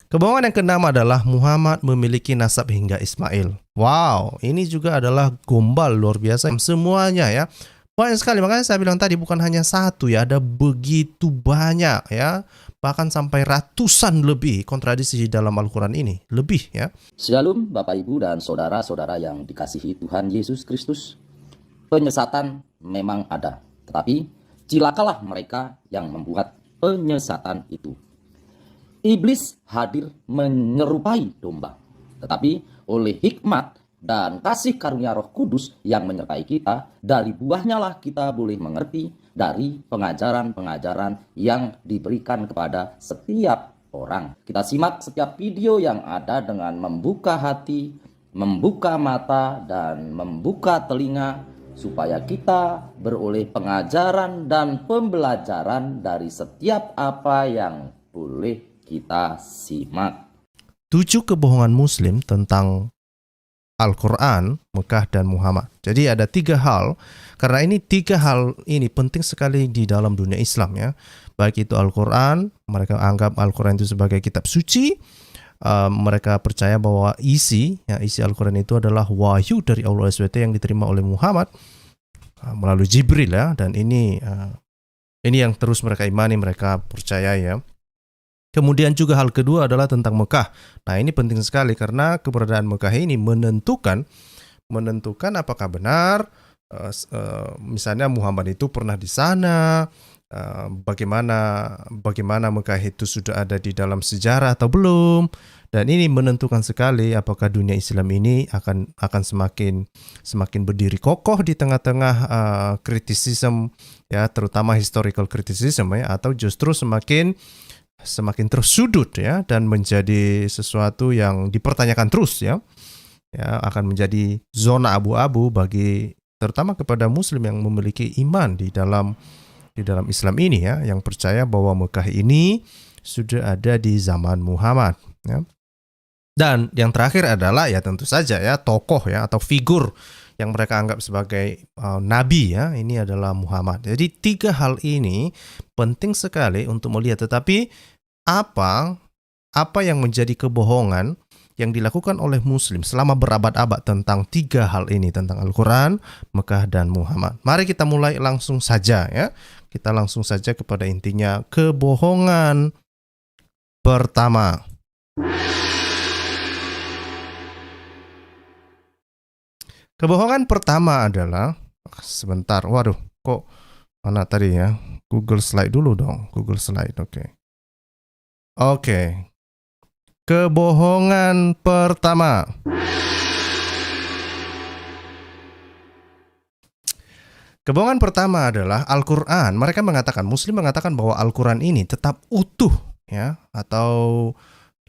Kebohongan yang keenam adalah Muhammad memiliki nasab hingga Ismail. Wow, ini juga adalah gombal luar biasa semuanya ya. Banyak sekali, makanya saya bilang tadi bukan hanya satu ya, ada begitu banyak ya. Bahkan sampai ratusan lebih kontradiksi di dalam Al-Quran ini. Lebih ya. Shalom Bapak Ibu dan saudara-saudara yang dikasihi Tuhan Yesus Kristus. Penyesatan memang ada, tetapi cilakalah mereka yang membuat penyesatan itu. Iblis hadir menyerupai domba, tetapi oleh hikmat dan kasih karunia Roh Kudus yang menyertai kita, dari buahnya lah kita boleh mengerti dari pengajaran-pengajaran yang diberikan kepada setiap orang. Kita simak setiap video yang ada dengan membuka hati, membuka mata, dan membuka telinga, supaya kita beroleh pengajaran dan pembelajaran dari setiap apa yang boleh kita simak. 7 kebohongan Muslim tentang Al-Quran, Mekah, dan Muhammad. Jadi ada 3 hal, karena ini 3 hal ini penting sekali di dalam dunia Islam ya. Baik itu Al-Quran, mereka anggap Al-Quran itu sebagai kitab suci. Mereka percaya bahwa isi Al-Quran itu adalah wahyu dari Allah SWT yang diterima oleh Muhammad melalui Jibril ya. Dan ini yang terus mereka imani, mereka percaya ya. Kemudian juga hal kedua adalah tentang Mekah. Nah ini penting sekali karena keberadaan Mekah ini menentukan apakah benar misalnya Muhammad itu pernah di sana, bagaimana Mekah itu sudah ada di dalam sejarah atau belum. Dan ini menentukan sekali apakah dunia Islam ini akan semakin berdiri kokoh di tengah-tengah kritisisme ya, terutama historical criticism ya, atau justru semakin tersudut ya, dan menjadi sesuatu yang dipertanyakan terus ya, akan menjadi zona abu-abu bagi terutama kepada Muslim yang memiliki iman di dalam Islam ini ya, yang percaya bahwa Mekah ini sudah ada di zaman Muhammad ya. Dan yang terakhir adalah ya tentu saja ya tokoh ya atau figur yang mereka anggap sebagai nabi ya, ini adalah Muhammad. Jadi 3 hal ini penting sekali untuk melihat, tetapi apa yang menjadi kebohongan yang dilakukan oleh Muslim selama berabad-abad tentang 3 hal ini, tentang Al-Quran, Mekah, dan Muhammad. Mari kita mulai langsung saja ya. Kita langsung saja kepada intinya. Kebohongan pertama. Kebohongan pertama adalah, sebentar, waduh, kok mana tadi ya? Google Slide dulu dong, Google Slide, Oke. Kebohongan pertama. Kebohongan pertama adalah Al-Quran. Mereka mengatakan, Muslim mengatakan bahwa Al-Quran ini tetap utuh ya, atau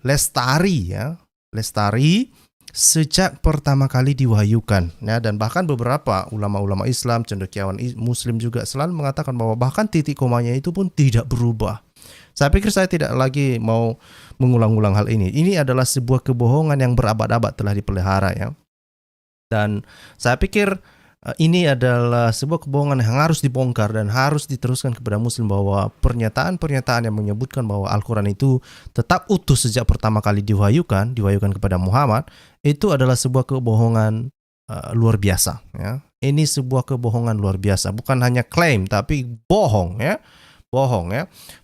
lestari ya, lestari sejak pertama kali diwahyukan ya, dan bahkan beberapa ulama-ulama Islam, cendekiawan Muslim juga selalu mengatakan bahwa bahkan titik komanya itu pun tidak berubah. Saya pikir saya tidak lagi mau mengulang-ulang hal ini. Ini adalah sebuah kebohongan yang berabad-abad telah dipelihara ya. Dan saya pikir ini adalah sebuah kebohongan yang harus dibongkar dan harus diteruskan kepada Muslim, bahwa pernyataan-pernyataan yang menyebutkan bahwa Al-Quran itu tetap utuh sejak pertama kali diwahyukan kepada Muhammad, itu adalah sebuah kebohongan luar biasa ya. Ini sebuah kebohongan luar biasa, bukan hanya klaim tapi bohong ya.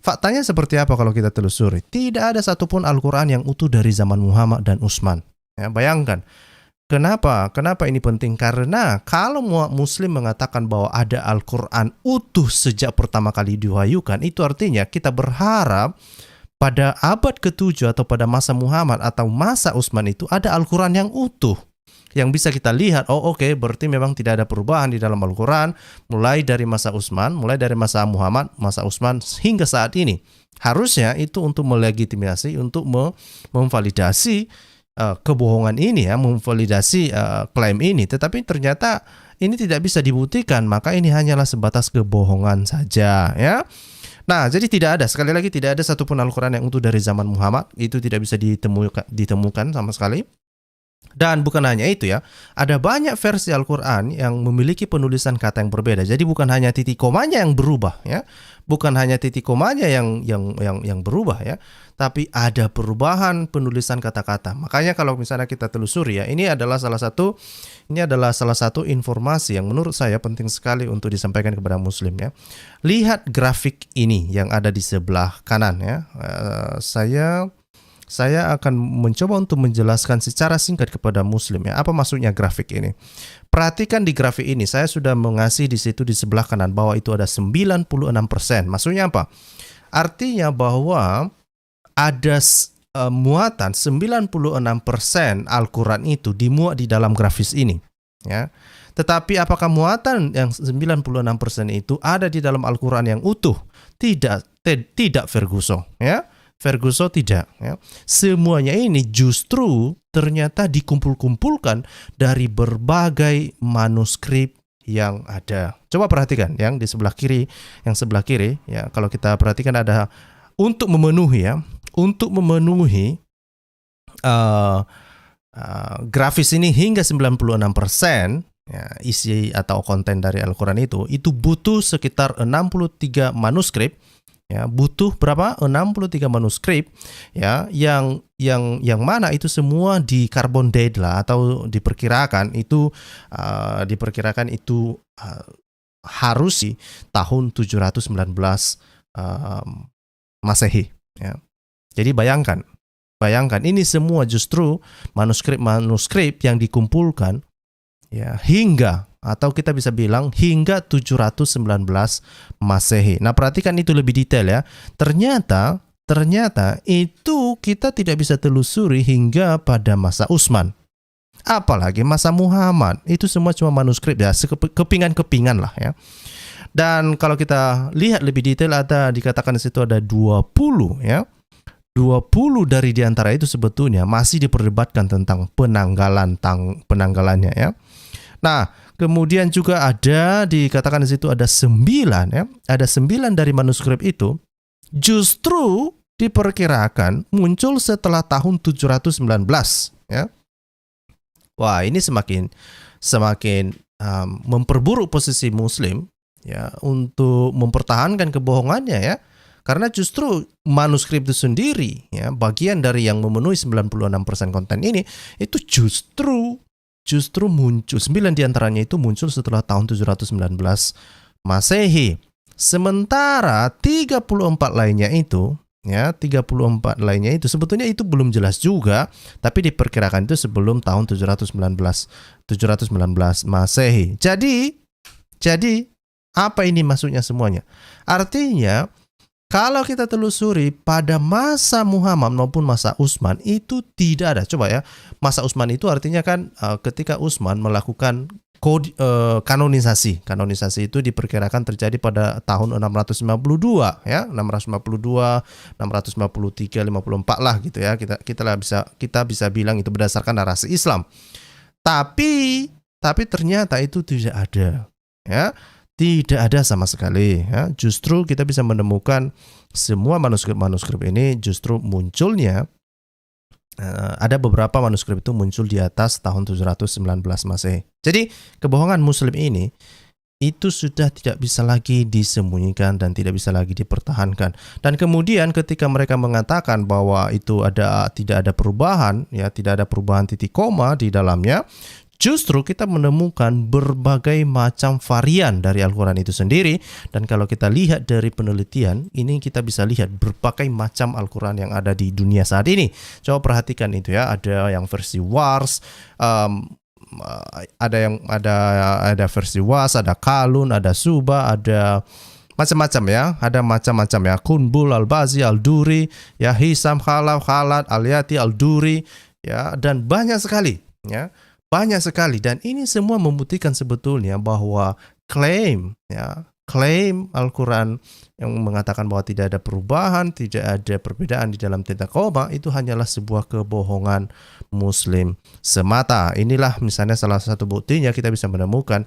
Faktanya seperti apa kalau kita telusuri? Tidak ada satupun Al-Quran yang utuh dari zaman Muhammad dan Utsman ya. Bayangkan. Kenapa ini penting? Karena kalau Muslim mengatakan bahwa ada Al-Quran utuh sejak pertama kali diwahyukan, itu artinya kita berharap pada abad ke-7 atau pada masa Muhammad atau masa Utsman itu ada Al-Quran yang utuh, yang bisa kita lihat, berarti memang tidak ada perubahan di dalam Al-Quran mulai dari masa Utsman, mulai dari masa Muhammad, masa Utsman hingga saat ini. Harusnya itu untuk melegitimasi, untuk memvalidasi kebohongan ini ya, memvalidasi klaim ini. Tetapi ternyata ini tidak bisa dibuktikan, maka ini hanyalah sebatas kebohongan saja ya. Nah, jadi sekali lagi tidak ada satupun Al-Quran yang utuh dari zaman Muhammad. Itu tidak bisa ditemukan sama sekali. Dan bukan hanya itu ya, ada banyak versi Al-Quran yang memiliki penulisan kata yang berbeda. Jadi bukan hanya titik komanya yang berubah ya, bukan hanya titik komanya yang berubah ya, tapi ada perubahan penulisan kata-kata. Makanya kalau misalnya kita telusuri ya, ini adalah salah satu informasi yang menurut saya penting sekali untuk disampaikan kepada Muslim ya. Lihat grafik ini yang ada di sebelah kanan ya. Saya akan mencoba untuk menjelaskan secara singkat kepada Muslim ya, apa maksudnya grafik ini. Perhatikan di grafik ini, saya sudah mengasih di situ di sebelah kanan bahwa itu ada 96%. Maksudnya apa? Artinya bahwa ada muatan 96% Al-Quran itu dimuat di dalam grafis ini ya. Tetapi apakah muatan yang 96% itu ada di dalam Al-Quran yang utuh? Tidak Ferguson ya. Ferguson tidak ya. Semuanya ini justru ternyata dikumpul-kumpulkan dari berbagai manuskrip yang ada. Coba perhatikan yang di sebelah kiri, ya. Kalau kita perhatikan ada untuk memenuhi grafis ini hingga 96% ya, isi atau konten dari Al-Quran itu butuh sekitar 63 manuskrip. Ya, butuh berapa? 63 manuskrip ya, yang mana itu semua di carbon date lah, atau diperkirakan itu harus di tahun 719 Masehi ya. Jadi bayangkan ini semua justru manuskrip yang dikumpulkan ya hingga, atau kita bisa bilang hingga 719 Masehi. Nah, perhatikan itu lebih detail ya. Ternyata itu kita tidak bisa telusuri hingga pada masa Utsman. Apalagi masa Muhammad. Itu semua cuma manuskrip ya, kepingan-kepingan lah ya. Dan kalau kita lihat lebih detail, dikatakan di situ ada 20 ya. 20 dari diantara itu sebetulnya masih diperdebatkan tentang penanggalannya ya. Nah, kemudian juga ada dikatakan di situ ada 9 ya. Ada 9 dari manuskrip itu justru diperkirakan muncul setelah tahun 719 ya. Wah, ini semakin memperburuk posisi Muslim ya untuk mempertahankan kebohongannya ya. Karena justru manuskrip itu sendiri ya, bagian dari yang memenuhi 96% konten ini itu justru muncul, 9 diantaranya itu muncul setelah tahun 719 Masehi. Sementara 34 lainnya itu sebetulnya itu belum jelas juga, tapi diperkirakan itu sebelum tahun 719 Masehi. Jadi apa ini maksudnya semuanya? Artinya kalau kita telusuri pada masa Muhammad maupun masa Utsman itu tidak ada. Coba ya, masa Utsman itu artinya kan ketika Utsman melakukan kanonisasi. Kanonisasi itu diperkirakan terjadi pada tahun 652 ya, 652, 653, 54 lah gitu ya. Kita bisa bilang itu berdasarkan narasi Islam. Tapi ternyata itu tidak ada ya. Tidak ada sama sekali ya. Justru kita bisa menemukan semua manuskrip ini justru munculnya ada beberapa manuskrip itu muncul di atas tahun 719 Masehi. Jadi kebohongan Muslim ini itu sudah tidak bisa lagi disembunyikan dan tidak bisa lagi dipertahankan. Dan kemudian ketika mereka mengatakan bahwa itu tidak ada perubahan ya, tidak ada perubahan titik koma di dalamnya, justru kita menemukan berbagai macam varian dari Al-Quran itu sendiri. Dan kalau kita lihat dari penelitian, ini kita bisa lihat berbagai macam Al-Quran yang ada di dunia saat ini. Coba perhatikan itu ya, ada yang versi Wars, ada versi Was, ada Kalun, ada Suba, ada macam-macam ya, ada macam-macam ya, Kunbul, Al-Bazi, Al-Duri, ya Hisam, Khalad, Al-Yati, Al-Duri, ya, dan banyak sekali ya. Banyak sekali, dan ini semua membuktikan sebetulnya bahwa klaim ya, klaim Al-Quran yang mengatakan bahwa tidak ada perubahan, tidak ada perbedaan di dalam tentang koma, itu hanyalah sebuah kebohongan Muslim semata. Inilah misalnya salah satu buktinya kita bisa menemukan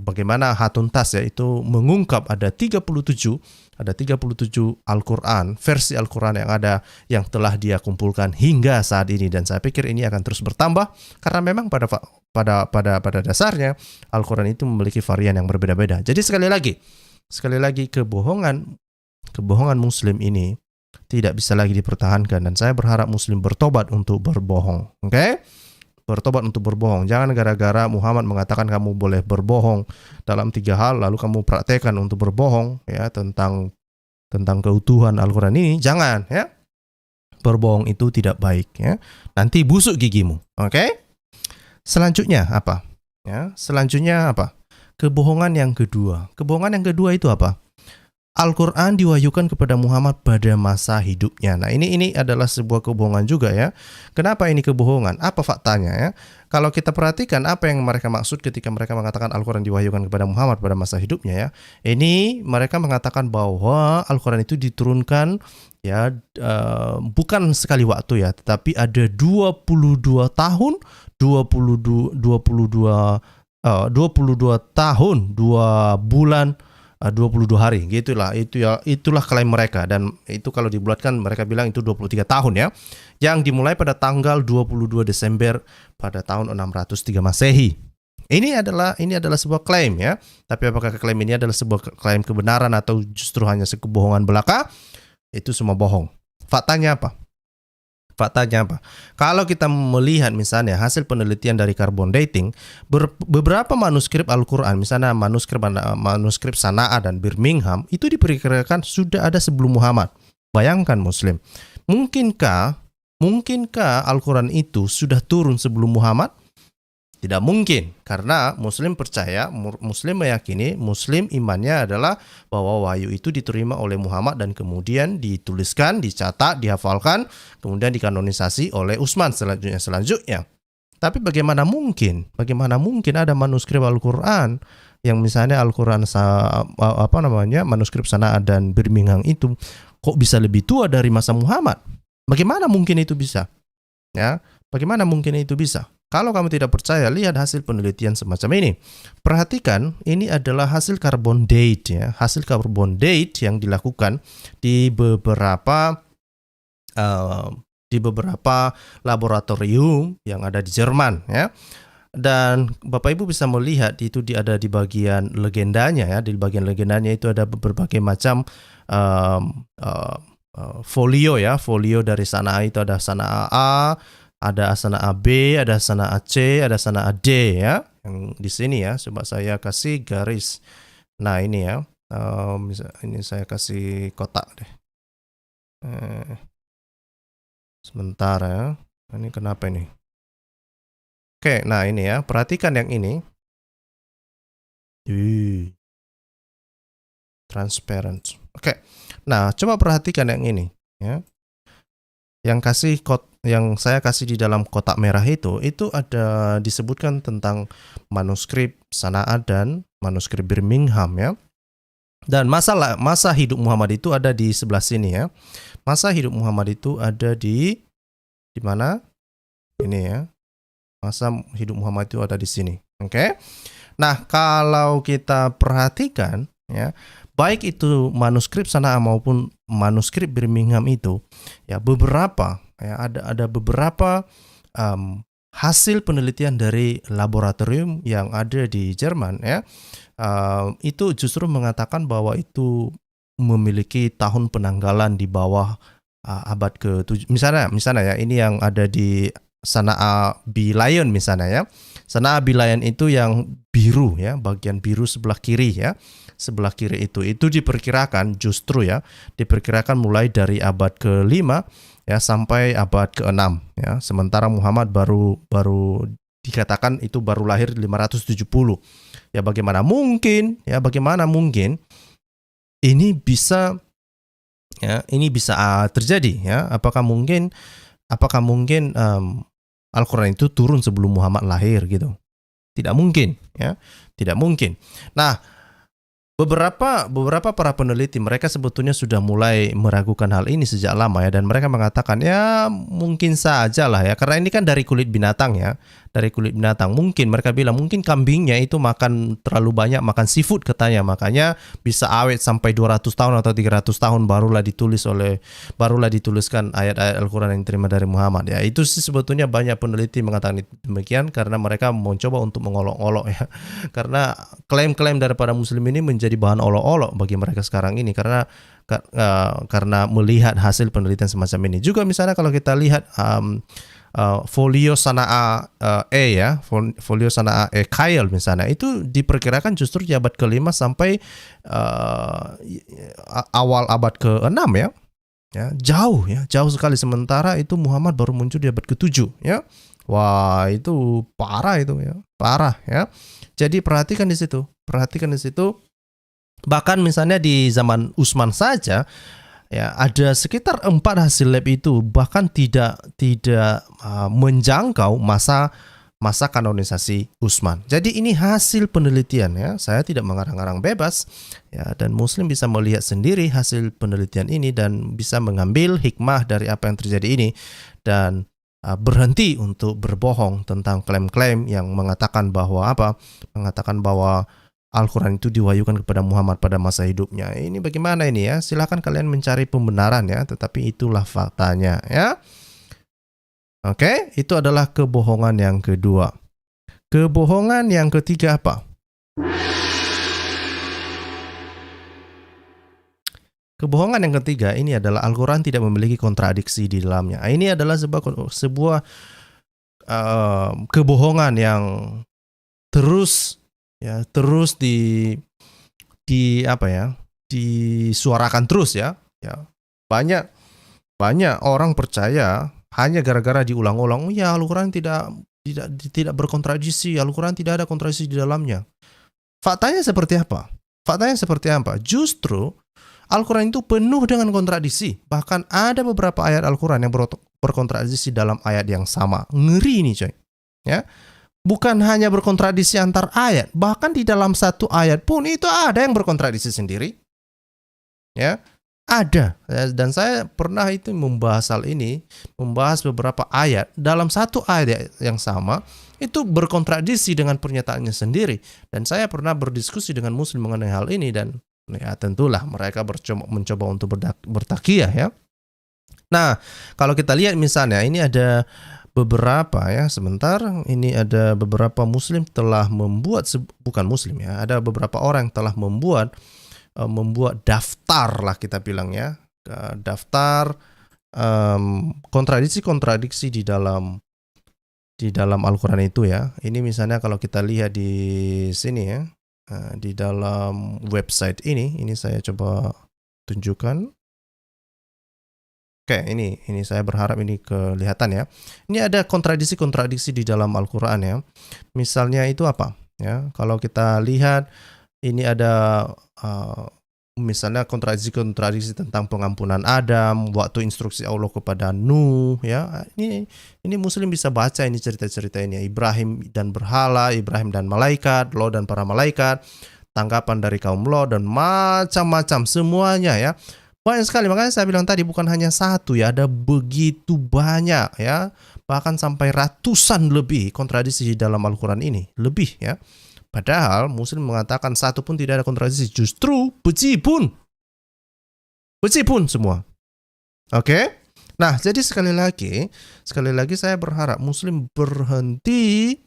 bagaimana Hatun Tas itu mengungkap ada 37 Al-Quran, versi Al-Quran yang ada yang telah dia kumpulkan hingga saat ini, dan saya pikir ini akan terus bertambah karena memang pada dasarnya Al-Quran itu memiliki varian yang berbeda-beda. Jadi sekali lagi kebohongan Muslim ini tidak bisa lagi dipertahankan, dan saya berharap Muslim bertobat untuk berbohong. Oke? Bertobat untuk berbohong. Jangan gara-gara Muhammad mengatakan kamu boleh berbohong dalam 3 hal lalu kamu praktekkan untuk berbohong ya tentang keutuhan Al-Quran ini. Jangan ya. Berbohong itu tidak baik ya. Nanti busuk gigimu. Oke? Selanjutnya apa? Ya, selanjutnya apa? Kebohongan yang kedua. Kebohongan yang kedua itu apa? Al-Quran diwahyukan kepada Muhammad pada masa hidupnya. Nah, ini adalah sebuah kebohongan juga ya. Kenapa ini kebohongan? Apa faktanya ya? Kalau kita perhatikan apa yang mereka maksud ketika mereka mengatakan Al-Quran diwahyukan kepada Muhammad pada masa hidupnya ya. Ini mereka mengatakan bahwa Al-Quran itu diturunkan ya bukan sekali waktu ya, tetapi ada 22 tahun, 22 tahun, 2 bulan, 22 hari, gitulah. Itulah klaim mereka, dan itu kalau dibulatkan mereka bilang itu 23 tahun ya. Yang dimulai pada tanggal 22 Desember pada tahun 603 Masehi. Ini adalah sebuah klaim ya. Tapi apakah klaim ini adalah sebuah klaim kebenaran atau justru hanya kebohongan belaka? Itu semua bohong. Faktanya apa? Kalau kita melihat misalnya hasil penelitian dari carbon dating, beberapa manuskrip Al-Quran, misalnya manuskrip Sana'a dan Birmingham, itu diperkirakan sudah ada sebelum Muhammad. Bayangkan Muslim, mungkinkah Al-Quran itu sudah turun sebelum Muhammad? Tidak mungkin, karena Muslim percaya, Muslim meyakini, Muslim imannya adalah bahwa wahyu itu diterima oleh Muhammad dan kemudian dituliskan, dicatat, dihafalkan, kemudian dikanonisasi oleh Utsman selanjutnya. Tapi bagaimana mungkin ada manuskrip Al-Quran yang misalnya Al-Quran manuskrip Sana'a dan Birmingham itu kok bisa lebih tua dari masa Muhammad? Bagaimana mungkin itu bisa? Ya, bagaimana mungkin itu bisa? Kalau kamu tidak percaya, lihat hasil penelitian semacam ini. Perhatikan, ini adalah hasil carbon date ya, hasil carbon date yang dilakukan di beberapa laboratorium yang ada di Jerman ya. Dan Bapak Ibu bisa melihat itu ada di bagian legendanya ya. Di bagian legendanya itu ada berbagai macam folio ya. Folio dari Sana'a itu ada Sana'a A, ada Sana'a B, ada Sana'a C, ada Sana'a D ya. Yang di sini ya, coba saya kasih garis. Nah, ini ya. Ini saya kasih kotak deh. Sebentar ya. Ini kenapa ini? Oke, nah ini ya. Perhatikan yang ini. Transparent. Oke. Nah, coba perhatikan yang ini ya. Yang saya kasih di dalam kotak merah itu ada disebutkan tentang manuskrip Sana'a dan manuskrip Birmingham ya. Dan masa hidup Muhammad itu ada di sebelah sini ya. Masa hidup Muhammad itu ada di mana? Ini ya. Masa hidup Muhammad itu ada di sini. Oke. Nah, kalau kita perhatikan ya, baik itu manuskrip Sana'a maupun manuskrip Birmingham itu ya, ada beberapa hasil penelitian dari laboratorium yang ada di Jerman ya, itu justru mengatakan bahwa itu memiliki tahun penanggalan di bawah abad ke-7. Misalnya ya, ini yang ada di Sana'a B Lion misalnya ya. Sana'a B Lion itu yang biru ya, bagian biru sebelah kiri ya. Sebelah kiri itu diperkirakan diperkirakan mulai dari abad ke-5 ya sampai abad ke-6 ya. Sementara Muhammad baru dikatakan itu baru lahir 570. Ya bagaimana mungkin ini bisa terjadi ya? Apakah mungkin Al-Quran itu turun sebelum Muhammad lahir gitu? Tidak mungkin, ya. Tidak mungkin. Nah, beberapa para peneliti mereka sebetulnya sudah mulai meragukan hal ini sejak lama ya, dan mereka mengatakan ya mungkin saja lah ya, karena ini kan dari kulit binatang ya, dari kulit binatang. Mungkin mereka bilang mungkin kambingnya itu makan terlalu banyak makan seafood katanya, makanya bisa awet sampai 200 tahun atau 300 tahun barulah dituliskan ayat-ayat Al-Qur'an yang diterima dari Muhammad ya. Itu sih sebetulnya banyak peneliti mengatakan demikian karena mereka mencoba untuk mengolok-olok ya. Karena klaim-klaim daripada muslim ini menjadi bahan olok-olok bagi mereka sekarang ini karena melihat hasil penelitian semacam ini. Juga misalnya kalau kita lihat folio Sanaa folio Sanaa Khail misalnya, itu diperkirakan justru di abad ke-5 sampai awal abad ke-6 ya. Ya, jauh sekali, sementara itu Muhammad baru muncul di abad ke-7 ya. Wah, itu parah ya. Jadi perhatikan di situ. Bahkan misalnya di zaman Utsman saja ya, ada sekitar 4 hasil lab itu bahkan tidak menjangkau masa kanonisasi Utsman. Jadi ini hasil penelitian ya. Saya tidak mengarang-arang bebas ya, dan muslim bisa melihat sendiri hasil penelitian ini dan bisa mengambil hikmah dari apa yang terjadi ini dan berhenti untuk berbohong tentang klaim-klaim yang mengatakan bahwa Al-Quran itu diwahyukan kepada Muhammad pada masa hidupnya. Ini bagaimana ini ya? Silakan kalian mencari pembenaran ya, tetapi itulah faktanya ya. Oke, itu adalah kebohongan yang kedua. Kebohongan yang ketiga apa? Kebohongan yang ketiga ini adalah Al-Quran tidak memiliki kontradiksi di dalamnya. Ini adalah sebuah kebohongan yang terus disuarakan terus ya. Banyak orang percaya hanya gara-gara diulang-ulang, ya Al-Quran tidak berkontradiksi, Al-Quran tidak ada kontradiksi di dalamnya. Faktanya seperti apa? Justru Al-Quran itu penuh dengan kontradiksi. Bahkan ada beberapa ayat Al-Quran yang berkontradiksi dalam ayat yang sama. Ngeri ini coy. Ya. Bukan hanya berkontradiksi antar ayat, bahkan di dalam satu ayat pun itu ada yang berkontradiksi sendiri. Ya, ada. Dan saya pernah itu membahas hal ini, membahas beberapa ayat dalam satu ayat yang sama itu berkontradiksi dengan pernyataannya sendiri. Dan saya pernah berdiskusi dengan muslim mengenai hal ini dan ya tentulah mereka mencoba untuk bertakiyah ya. Nah, kalau kita lihat misalnya ini ada beberapa ya, ini ada beberapa muslim telah membuat, bukan muslim ya, ada beberapa orang yang telah membuat daftar lah kita bilang ya, daftar kontradiksi-kontradiksi di dalam Al-Quran itu ya. Ini misalnya kalau kita lihat di sini ya, di dalam website ini saya coba tunjukkan. Oke, ini saya berharap ini kelihatan ya. Ini ada kontradiksi-kontradiksi di dalam Al-Quran ya. Misalnya itu apa? Ya, kalau kita lihat ini ada misalnya kontradiksi tentang pengampunan Adam, waktu instruksi Allah kepada Nuh ya. Ini muslim bisa baca ini cerita-cerita ini ya. Ibrahim dan berhala, Ibrahim dan malaikat, Lot dan para malaikat, tanggapan dari kaum Lot dan macam-macam semuanya ya. Banyak sekali, makanya saya bilang tadi bukan hanya satu ya, ada begitu banyak ya, bahkan sampai ratusan lebih kontradiksi di dalam Al-Quran ini, lebih ya. Padahal muslim mengatakan satu pun tidak ada kontradiksi, justru bejibun semua. Oke? Nah, jadi sekali lagi saya berharap muslim berhenti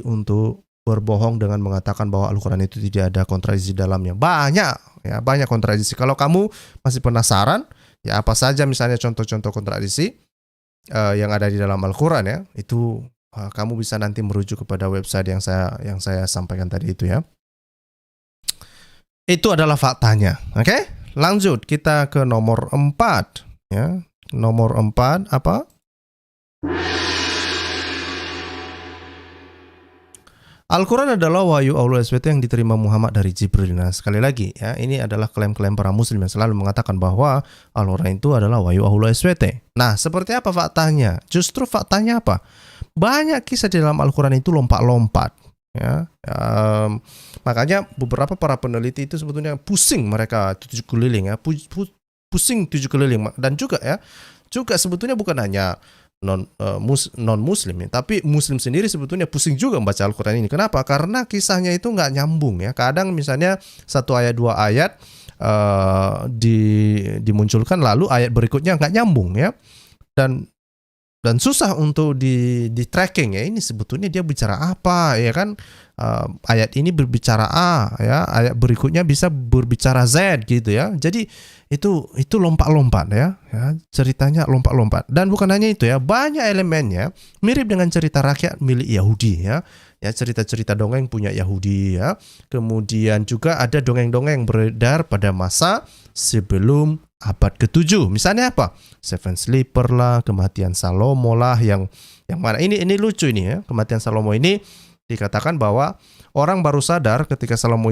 untuk berbohong dengan mengatakan bahwa Al-Quran itu tidak ada kontradiksi dalamnya. Banyak kontradiksi. Kalau kamu masih penasaran, ya apa saja misalnya contoh-contoh kontradiksi yang ada di dalam Al-Quran ya, itu kamu bisa nanti merujuk kepada website yang saya sampaikan tadi itu ya. Itu adalah faktanya. Oke? Lanjut kita ke nomor 4 ya. Nomor 4 apa? Al-Quran adalah wahyu Allah SWT yang diterima Muhammad dari Jibril. Nah, sekali lagi ya, ini adalah klaim-klaim para muslim yang selalu mengatakan bahwa Al-Quran itu adalah wahyu Allah SWT. Nah, seperti apa faktanya? Justru faktanya apa? banyak kisah di dalam Al-Quran itu lompat-lompat. Ya, makanya beberapa para peneliti itu sebetulnya pusing mereka tujuh keliling ya, pusing tujuh keliling, dan juga sebetulnya bukan hanya non muslim ya, tapi muslim sendiri sebetulnya pusing juga membaca Al-Quran ini. Kenapa? Karena kisahnya itu nggak nyambung ya. Kadang misalnya satu ayat dua ayat dimunculkan, lalu ayat berikutnya nggak nyambung ya, dan susah untuk di tracking ya, ini sebetulnya dia bicara apa ya kan. Ayat ini berbicara A ya, ayat berikutnya bisa berbicara Z gitu ya. Jadi itu lompat-lompat ya, ceritanya lompat-lompat. Dan bukan hanya itu ya, banyak elemennya mirip dengan cerita rakyat milik Yahudi ya, cerita-cerita dongeng punya Yahudi ya. Kemudian juga ada dongeng-dongeng beredar pada masa sebelum abad ke-7. Misalnya apa? Seven Sleeper lah, kematian Salomo lah, yang mana ini lucu ini ya. Kematian Salomo ini dikatakan bahwa orang baru sadar ketika Salomo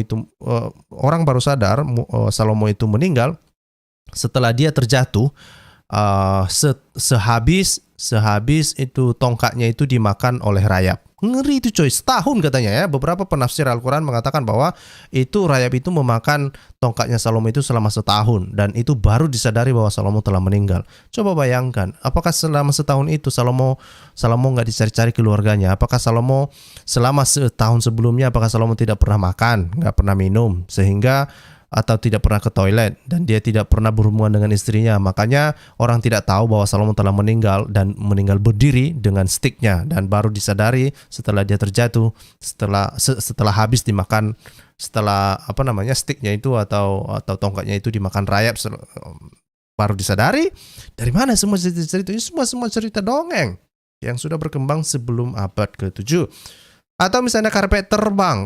itu meninggal setelah dia terjatuh, sehabis itu tongkatnya itu dimakan oleh rayap. Ngeri itu coy, setahun katanya ya. Beberapa penafsir Al-Quran mengatakan bahwa itu rayap itu memakan tongkatnya Salomo itu selama setahun, dan itu baru disadari bahwa Salomo telah meninggal. Coba bayangkan, apakah selama setahun itu Salomo nggak dicari-cari keluarganya? Apakah Salomo selama setahun sebelumnya, apakah Salomo tidak pernah makan, nggak pernah minum, atau tidak pernah ke toilet, dan dia tidak pernah berhubungan dengan istrinya? Makanya orang tidak tahu bahwa Salomo telah meninggal, dan meninggal berdiri dengan stiknya, dan baru disadari setelah dia terjatuh, setelah habis dimakan, setelah stiknya itu atau tongkatnya itu dimakan rayap, baru disadari. Dari mana semua cerita ini? Semua cerita dongeng yang sudah berkembang sebelum abad ke-7. Atau misalnya karpet terbang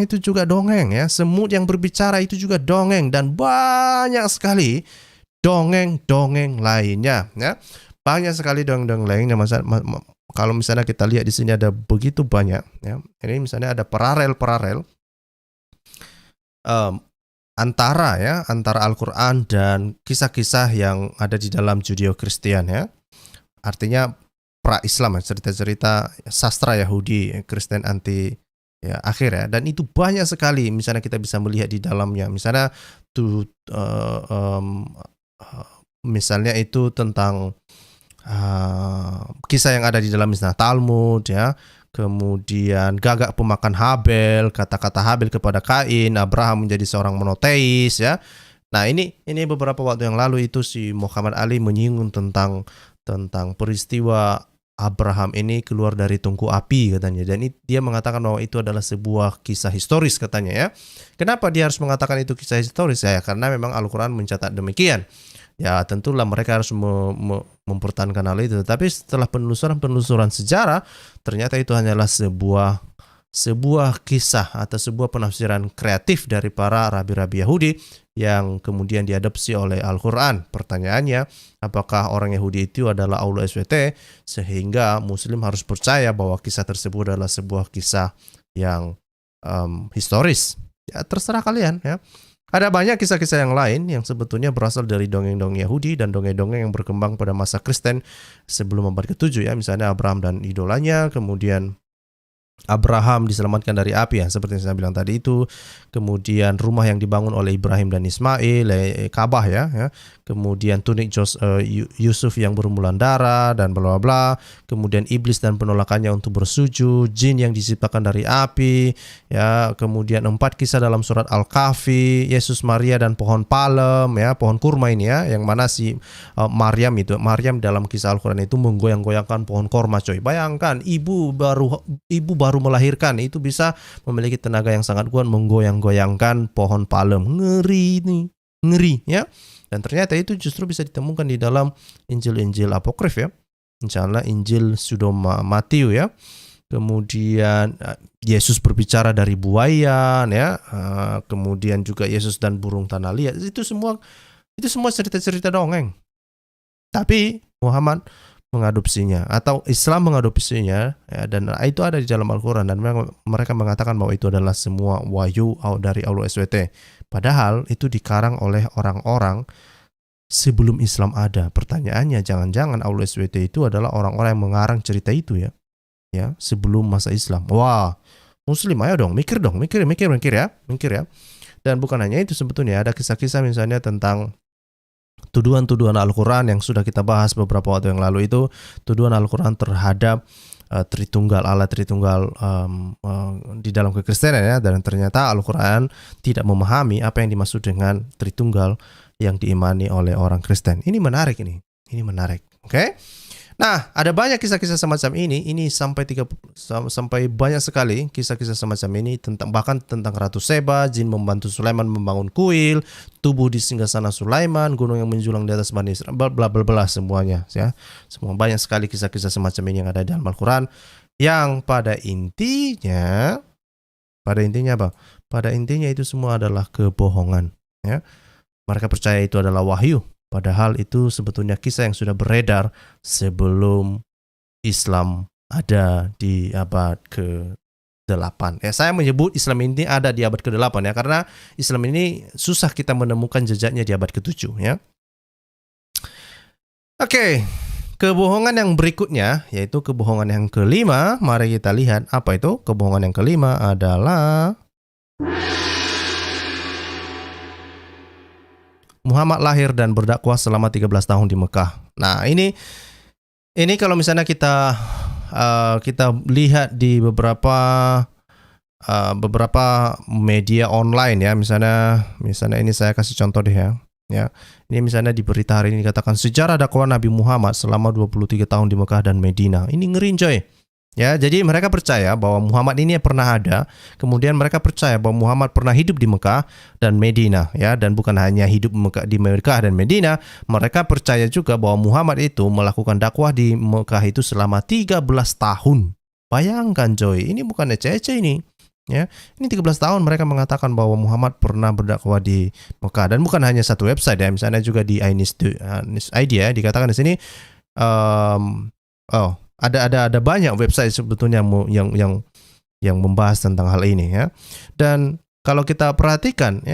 itu juga dongeng ya. Semut yang berbicara itu juga dongeng, dan banyak sekali dongeng-dongeng lainnya ya. Banyak sekali dongeng-dongeng lainnya. Kalau misalnya kita lihat di sini ada begitu banyak ya. Ini misalnya ada paralel antara Al-Quran dan kisah-kisah yang ada di dalam Judeo-Kristian ya. Artinya pra-Islam, cerita-cerita sastra Yahudi, Kristen anti akhir ya. Dan itu banyak sekali. Misalnya kita bisa melihat di dalamnya. Misalnya misalnya itu tentang kisah yang ada di dalam misalnya Talmud ya. Kemudian Gagak pemakan Habel, kata-kata Habel kepada Kain, Abraham menjadi seorang monoteis ya. Nah ini beberapa waktu yang lalu itu si Muhammad Ali menyinggung tentang peristiwa Abraham ini keluar dari tungku api katanya, dan dia mengatakan bahwa itu adalah sebuah kisah historis katanya ya. Kenapa dia harus mengatakan itu kisah historis ya? Karena memang Al-Quran mencatat demikian. Ya tentulah mereka harus mempertahankan hal itu. Tapi setelah penelusuran sejarah, ternyata itu hanyalah sebuah kisah atau sebuah penafsiran kreatif dari para rabi-rabi Yahudi yang kemudian diadopsi oleh Al-Quran. Pertanyaannya, apakah orang Yahudi itu adalah Aulus SWT sehingga Muslim harus percaya bahwa kisah tersebut adalah sebuah kisah yang historis? Ya terserah kalian ya. Ada banyak kisah-kisah yang lain yang sebetulnya berasal dari dongeng-dongeng Yahudi dan dongeng-dongeng yang berkembang pada masa Kristen sebelum abad ke-7 ya. Misalnya Abraham dan idolanya, kemudian Abraham diselamatkan dari api ya, seperti yang saya bilang tadi itu. Kemudian rumah yang dibangun oleh Ibrahim dan Ismail, Ka'bah ya. Kemudian tunik Yusuf yang berumulan darah dan bla bla bla. Kemudian iblis dan penolakannya untuk bersujud, jin yang diciptakan dari api ya. Kemudian 4 kisah dalam surat Al-Kahfi, Yesus, Maria dan pohon palem ya, pohon kurma ini ya, yang mana si Maryam dalam kisah Al-Quran itu menggoyang-goyangkan pohon kurma coy. Bayangkan ibu baru melahirkan itu bisa memiliki tenaga yang sangat kuat menggoyang-goyangkan pohon palem. Ngeri ya. Dan ternyata itu justru bisa ditemukan di dalam Injil-Injil apokrif ya. Misalnya Injil Matius ya. Kemudian Yesus berbicara dari buaya ya. Kemudian juga Yesus dan burung tanah liat. Itu semua cerita-cerita dongeng. Tapi Muhammad mengadopsinya atau Islam mengadopsinya ya, dan itu ada di dalam Al-Quran, dan mereka mengatakan bahwa itu adalah semua wahyu dari Allah SWT. Padahal itu dikarang oleh orang-orang sebelum Islam ada. Pertanyaannya, jangan-jangan Allah SWT itu adalah orang-orang yang mengarang cerita itu ya. ya, sebelum masa Islam. Wah, Muslim ayo dong, mikir ya. Dan bukan hanya itu, sebetulnya ada kisah-kisah misalnya tentang tuduhan-tuduhan Al-Quran yang sudah kita bahas beberapa waktu yang lalu itu, tuduhan Al-Quran terhadap Tritunggal, Allah Tritunggal di dalam kekristenan ya, dan ternyata Al-Quran tidak memahami apa yang dimaksud dengan Tritunggal yang diimani oleh orang Kristen. Ini menarik. Oke? Nah, ada banyak kisah-kisah semacam ini. Ini sampai banyak sekali kisah-kisah semacam ini, bahkan tentang Ratu Seba, jin membantu Sulaiman membangun kuil, tubuh di singgasana Sulaiman, gunung yang menjulang di atas Bani Israel, bla bla bla semuanya ya. Semua banyak sekali kisah-kisah semacam ini yang ada di dalam Al-Qur'an, yang pada intinya apa? Pada intinya itu semua adalah kebohongan ya. Mereka percaya itu adalah wahyu. Padahal itu sebetulnya kisah yang sudah beredar sebelum Islam ada di abad ke-8. Saya menyebut Islam ini ada di abad ke-8 ya, karena Islam ini susah kita menemukan jejaknya di abad ke-7 ya. Oke, kebohongan yang berikutnya yaitu kebohongan yang kelima. Mari kita lihat apa itu. Kebohongan yang kelima adalah Muhammad lahir dan berdakwah selama 13 tahun di Mekah. Nah, ini kalau misalnya kita lihat di beberapa media online ya, misalnya ini saya kasih contoh deh ya. Ini misalnya di berita hari ini dikatakan sejarah dakwah Nabi Muhammad selama 23 tahun di Mekah dan Medina. Ini ngeri coy. Ya, jadi mereka percaya bahwa Muhammad ini pernah ada, kemudian mereka percaya bahwa Muhammad pernah hidup di Mekah dan Medina, ya, dan bukan hanya hidup di Mekah dan Medina, mereka percaya juga bahwa Muhammad itu melakukan dakwah di Mekah itu selama 13 tahun. Bayangkan coy, ini bukan ece-ece ini. Ya, ini 13 tahun mereka mengatakan bahwa Muhammad pernah berdakwah di Mekah, dan bukan hanya satu website ya, misalnya juga di iNews Idea dikatakan di sini ada banyak website sebetulnya yang membahas tentang hal ini ya. Dan kalau kita perhatikan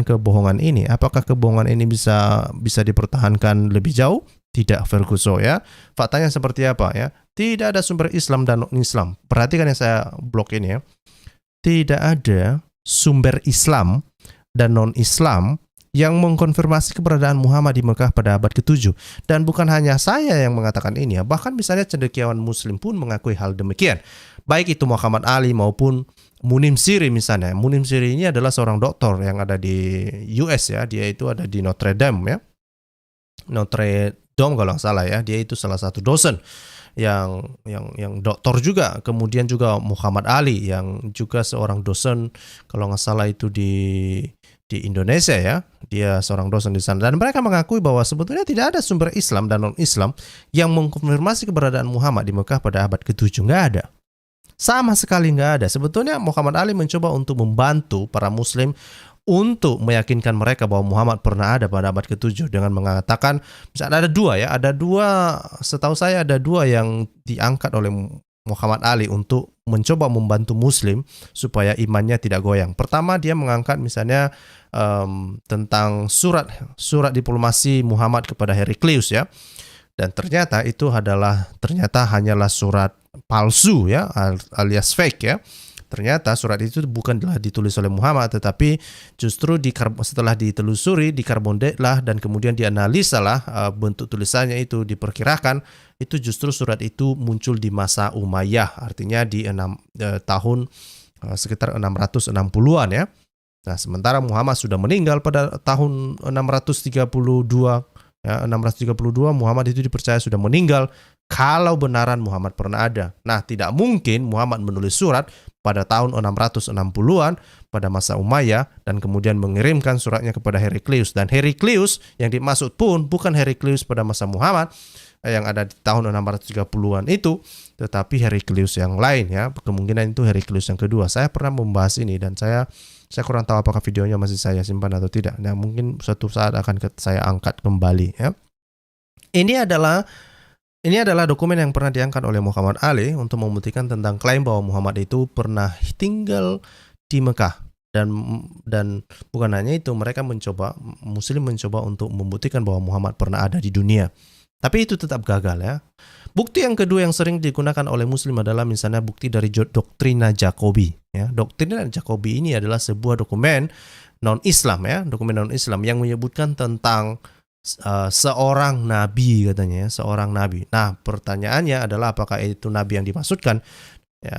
kebohongan ini, apakah kebohongan ini bisa dipertahankan lebih jauh? Tidak, Ferguson ya. Faktanya seperti apa ya? Tidak ada sumber Islam dan non-Islam. Perhatikan yang saya blok ini ya. Tidak ada sumber Islam dan non-Islam yang mengkonfirmasi keberadaan Muhammad di Mekah pada abad ke-7. Dan bukan hanya saya yang mengatakan ini ya, bahkan misalnya cendekiawan muslim pun mengakui hal demikian. Baik itu Muhammad Ali maupun Munim Siri misalnya. Munim Siri ini adalah seorang doktor yang ada di US ya, dia itu ada di Notre Dame ya. Notre Dame kalau nggak salah ya, dia itu salah satu dosen yang doktor juga. Kemudian juga Muhammad Ali yang juga seorang dosen kalau nggak salah itu di Indonesia ya, dia seorang dosen di sana, dan mereka mengakui bahwa sebetulnya tidak ada sumber Islam dan non-Islam yang mengkonfirmasi keberadaan Muhammad di Mekah pada abad ke-7. Nggak ada, sama sekali nggak ada. Sebetulnya Muhammad Ali mencoba untuk membantu para muslim untuk meyakinkan mereka bahwa Muhammad pernah ada pada abad ke-7 dengan mengatakan, misalnya ada dua, setahu saya ada dua yang diangkat oleh Muhammad Ali untuk mencoba membantu muslim supaya imannya tidak goyang. Pertama, dia mengangkat misalnya tentang surat diplomasi Muhammad kepada Heraklius ya. Dan ternyata itu hanyalah surat palsu ya, alias fake ya. Ternyata surat itu bukanlah ditulis oleh Muhammad, tetapi justru setelah ditelusuri, dikarbondatlah dan kemudian dianalisalah bentuk tulisannya itu, diperkirakan itu justru surat itu muncul di masa Umayyah, artinya di tahun sekitar 660-an ya. Nah, sementara Muhammad sudah meninggal pada tahun 632 ya, 632 Muhammad itu dipercaya sudah meninggal kalau benaran Muhammad pernah ada. Nah, tidak mungkin Muhammad menulis surat pada tahun 660-an pada masa Umayyah dan kemudian mengirimkan suratnya kepada Heraklius. Dan Heraklius yang dimaksud pun bukan Heraklius pada masa Muhammad yang ada di tahun 630-an itu, tetapi Heraklius yang lain ya. Kemungkinan itu Heraklius yang kedua. Saya pernah membahas ini dan saya kurang tahu apakah videonya masih saya simpan atau tidak. Nah, mungkin suatu saat akan saya angkat kembali ya. Ini adalah dokumen yang pernah diangkat oleh Muhammad Ali untuk membuktikan tentang klaim bahwa Muhammad itu pernah tinggal di Mekah. Dan bukan hanya itu, muslim mencoba untuk membuktikan bahwa Muhammad pernah ada di dunia. Tapi itu tetap gagal ya. Bukti yang kedua yang sering digunakan oleh Muslim adalah misalnya bukti dari Doktrina Jacobi. Ya, Doktrina Jacobi ini adalah sebuah dokumen non-Islam ya, dokumen non-Islam yang menyebutkan tentang seorang nabi katanya, seorang nabi. Nah, pertanyaannya adalah apakah itu nabi yang dimaksudkan? Ya,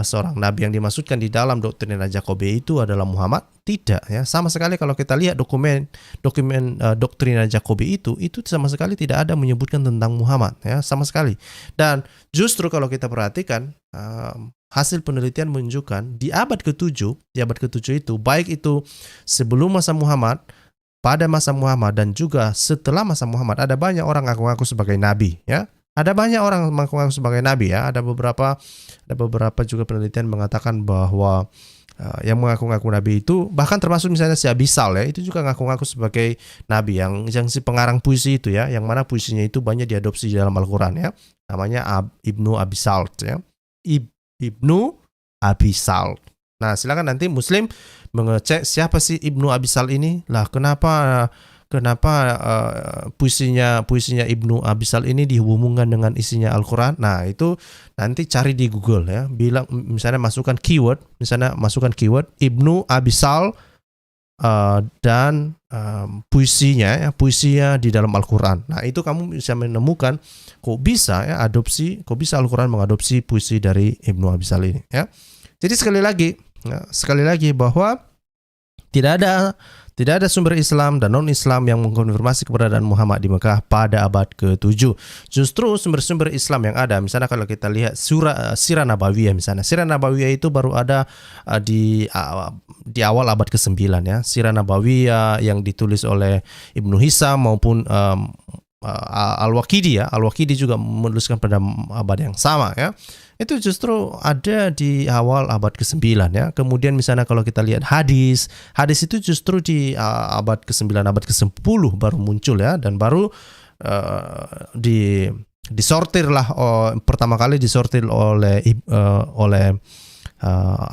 seorang nabi yang dimaksudkan di dalam Doktrina Jacobi itu adalah Muhammad? Tidak ya, sama sekali kalau kita lihat dokumen Doktrina Jacobi itu sama sekali tidak ada menyebutkan tentang Muhammad ya, sama sekali. Dan justru kalau kita perhatikan hasil penelitian menunjukkan di abad ke-7 itu baik itu sebelum masa Muhammad, pada masa Muhammad dan juga setelah masa Muhammad ada banyak orang ngaku-ngaku sebagai nabi ya. Ada banyak orang mengaku sebagai nabi ya. Ada beberapa juga penelitian mengatakan bahwa yang mengaku-ngaku nabi itu bahkan termasuk misalnya si Abisal ya, itu juga ngaku-ngaku sebagai nabi, yang si pengarang puisi itu ya, yang mana puisinya itu banyak diadopsi di dalam Al-Qur'an ya. Namanya Ibnu Abisal ya. Ibnu Abisal. Nah, silakan nanti Muslim mengecek siapa sih Ibnu Abisal ini. Lah kenapa puisinya Ibnu Abisal ini dihubungkan dengan isinya Al-Quran? Nah, itu nanti cari di Google ya. Bilang misalnya masukkan keyword Ibnu Abisal dan puisinya di dalam Al-Quran. Nah, itu kamu bisa menemukan kok bisa Al-Quran mengadopsi puisi dari Ibnu Abisal ini ya. Jadi sekali lagi bahwa tidak ada sumber Islam dan non-Islam yang mengkonfirmasi keberadaan Muhammad di Mekah pada abad ke-7. Justru sumber-sumber Islam yang ada, misalnya kalau kita lihat Sirah Nabawiyah misalnya. Sirah Nabawiyah itu baru ada di awal abad ke-9 ya. Sirah Nabawiyah yang ditulis oleh Ibnu Hisam maupun Al-Waqidi ya. Al-Waqidi juga menuliskan pada abad yang sama ya. Itu justru ada di awal abad ke-9 ya. Kemudian misalnya kalau kita lihat hadis itu justru di abad ke-9, abad ke-10 baru muncul ya, dan baru pertama kali disortir oleh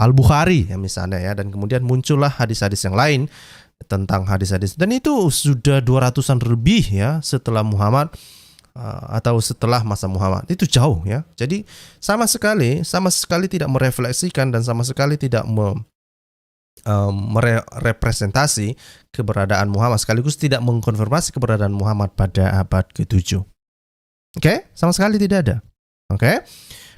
Al-Bukhari ya misalnya ya, dan kemudian muncullah hadis-hadis yang lain tentang hadis-hadis, dan itu sudah 200-an lebih ya setelah Muhammad atau setelah masa Muhammad. Itu jauh ya. Jadi sama sekali tidak merefleksikan dan sama sekali tidak merepresentasi keberadaan Muhammad, sekaligus tidak mengkonfirmasi keberadaan Muhammad pada abad ke-7. Oke? Sama sekali tidak ada. Oke?